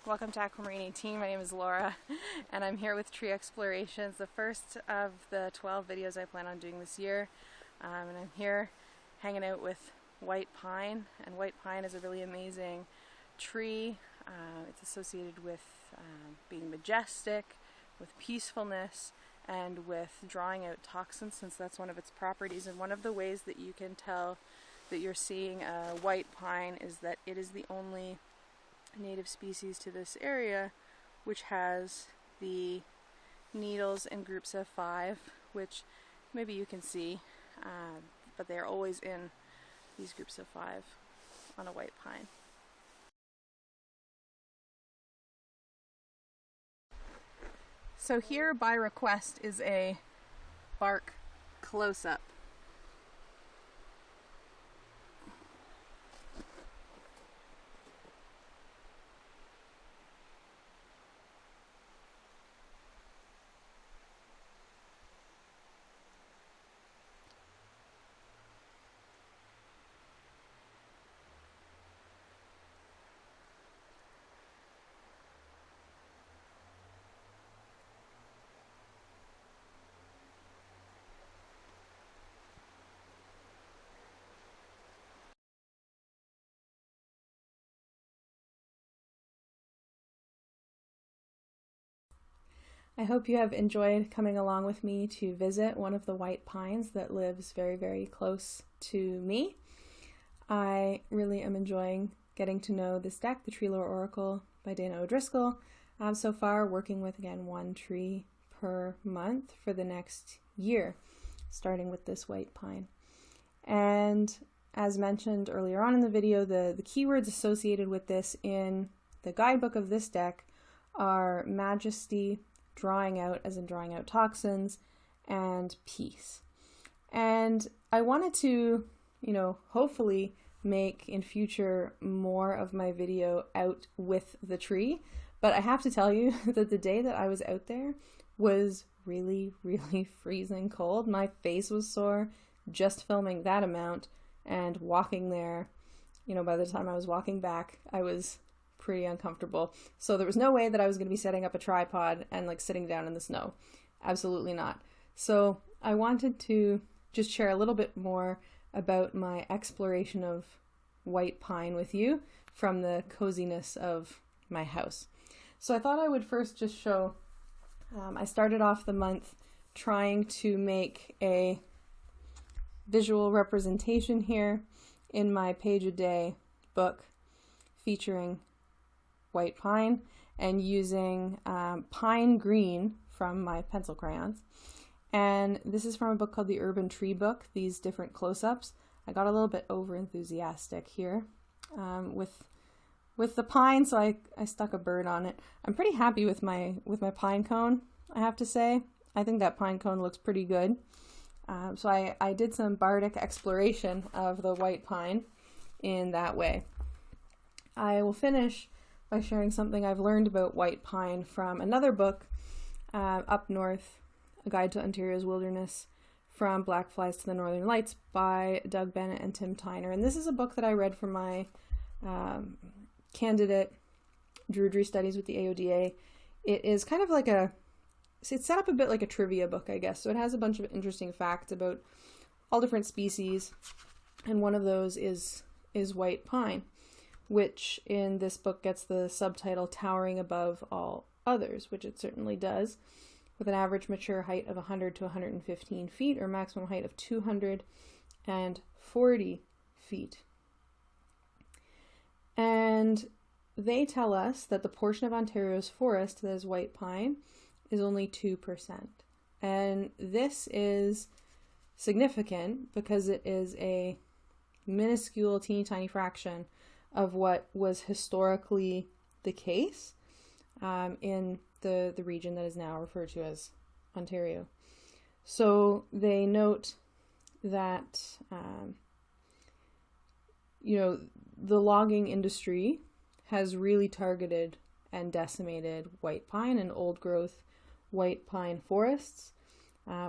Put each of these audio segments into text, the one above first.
Welcome to Aquamarine 18. My name is Laura and I'm here with Tree Explorations, the first of the 12 videos I plan on doing this year. And I'm here hanging out with white pine, and white pine is a really amazing tree. It's associated with being majestic, with peacefulness, and with drawing out toxins, since that's one of its properties. And one of the ways that you can tell that you're seeing a white pine is that it is the only native species to this area which has the needles in groups of 5, which maybe you can see, but they are always in these groups of 5 on a white pine. So here, by request, is a bark close-up. I hope you have enjoyed coming along with me to visit one of the white pines that lives very, very close to me. I really am enjoying getting to know this deck, the TreeLore Oracle by Dana O'Driscoll. I'm so far working with, again, 1 tree per month for the next year, starting with this white pine. And as mentioned earlier on in the video, the keywords associated with this in the guidebook of this deck are majesty, drawing out, as in drawing out toxins, and peace. And I wanted to, hopefully make in future more of my video out with the tree, but I have to tell you that the day that I was out there was really, really freezing cold. My face was sore just filming that amount, and walking there, by the time I was walking back, I was pretty uncomfortable. So there was no way that I was going to be setting up a tripod and sitting down in the snow. Absolutely not. So I wanted to just share a little bit more about my exploration of white pine with you from the coziness of my house. So I thought I would first just show, I started off the month trying to make a visual representation here in my page-a-day book featuring white pine, and using pine green from my pencil crayons. And this is from a book called The Urban Tree Book, these different close-ups. I got a little bit over enthusiastic here with the pine, so I stuck a bird on it. I'm pretty happy with my pine cone, I have to say. I think that pine cone looks pretty good. So I did some bardic exploration of the white pine in that way. I will finish by sharing something I've learned about white pine from another book, Up North, A Guide to Ontario's Wilderness, From Black Flies to the Northern Lights by Doug Bennett and Tim Tyner. And this is a book that I read for my candidate Druidry Studies with the AODA. It is kind of like it's set up a bit like a trivia book, I guess. So it has a bunch of interesting facts about all different species, and one of those is white pine, which in this book gets the subtitle Towering Above All Others, which it certainly does, with an average mature height of 100 to 115 feet, or maximum height of 240 feet. And they tell us that the portion of Ontario's forest that is white pine is only 2%. And this is significant because it is a minuscule, teeny tiny fraction of what was historically the case in the region that is now referred to as Ontario. So they note that, the logging industry has really targeted and decimated white pine and old growth white pine forests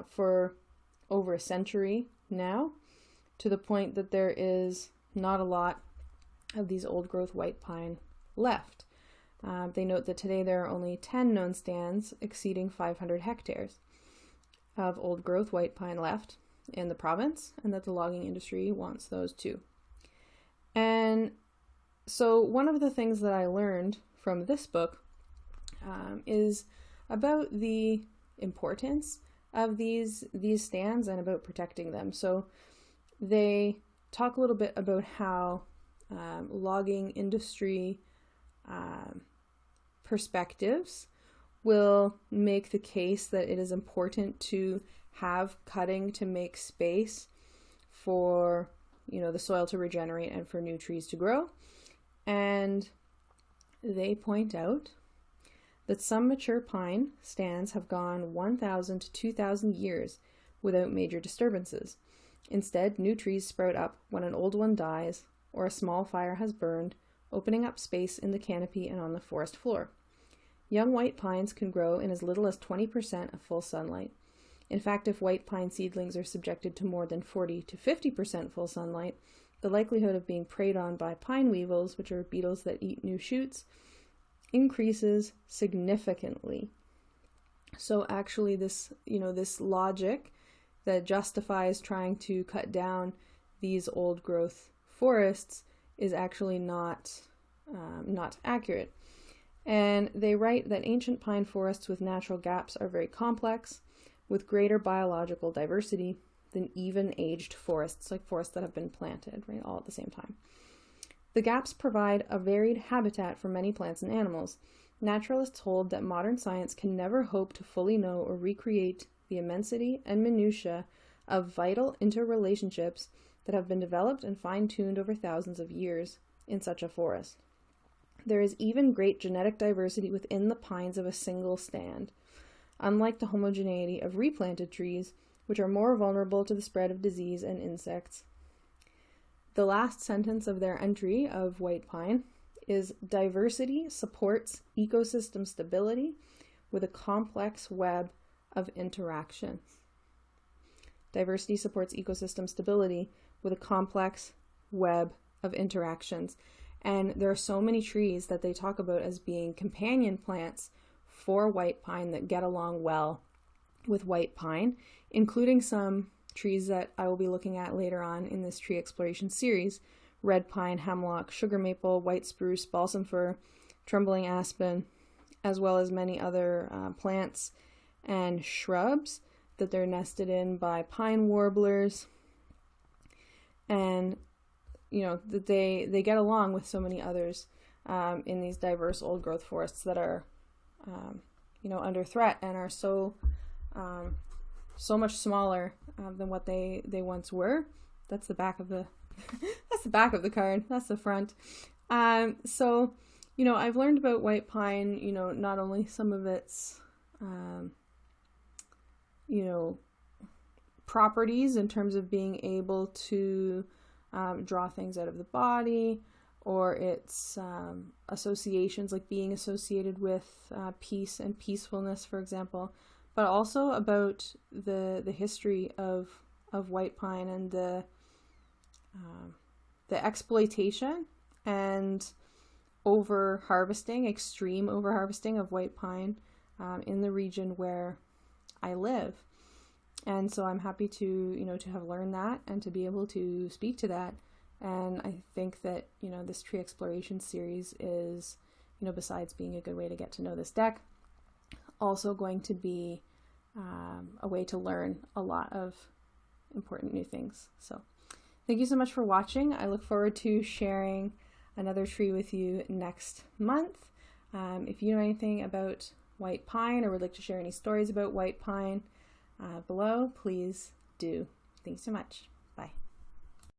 for over a century now, to the point that there is not a lot of these old growth white pine left. They note that today there are only 10 known stands exceeding 500 hectares of old-growth white pine left in the province, and that the logging industry wants those too. And so one of the things that I learned from this book is about the importance of these stands and about protecting them. So they talk a little bit about how logging industry perspectives will make the case that it is important to have cutting to make space for, the soil to regenerate and for new trees to grow. And they point out that some mature pine stands have gone 1,000 to 2,000 years without major disturbances. Instead, new trees sprout up when an old one dies or a small fire has burned, opening up space in the canopy and on the forest floor. Young white pines can grow in as little as 20% of full sunlight. In fact, if white pine seedlings are subjected to more than 40 to 50% full sunlight, the likelihood of being preyed on by pine weevils, which are beetles that eat new shoots, increases significantly. So actually this logic that justifies trying to cut down these old growth forests is actually not accurate. And they write that ancient pine forests with natural gaps are very complex, with greater biological diversity than even-aged forests, like forests that have been planted, right, all at the same time. The gaps provide a varied habitat for many plants and animals. Naturalists hold that modern science can never hope to fully know or recreate the immensity and minutiae of vital interrelationships that have been developed and fine-tuned over thousands of years in such a forest. There is even great genetic diversity within the pines of a single stand, unlike the homogeneity of replanted trees, which are more vulnerable to the spread of disease and insects. The last sentence of their entry of white pine is, diversity supports ecosystem stability with a complex web of interactions. Diversity supports ecosystem stability with a complex web of interactions. And there are so many trees that they talk about as being companion plants for white pine that get along well with white pine, including some trees that I will be looking at later on in this tree exploration series: red pine, hemlock, sugar maple, white spruce, balsam fir, trembling aspen, as well as many other plants and shrubs that they're nested in by pine warblers. And that they get along with so many others in these diverse old growth forests that are, under threat and are so much smaller than what they once were. That's the back of the that's the back of the card. That's the front. So I've learned about white pine. Not only some of its properties in terms of being able to draw things out of the body, or its associations, like being associated with peace and peacefulness, for example, but also about the history of white pine and the exploitation and extreme over harvesting of white pine in the region where I live. And so I'm happy to have learned that and to be able to speak to that. And I think that, this tree exploration series is, besides being a good way to get to know this deck, also going to be a way to learn a lot of important new things. So thank you so much for watching. I look forward to sharing another tree with you next month. If you know anything about white pine or would like to share any stories about white pine below, please do. Thanks so much.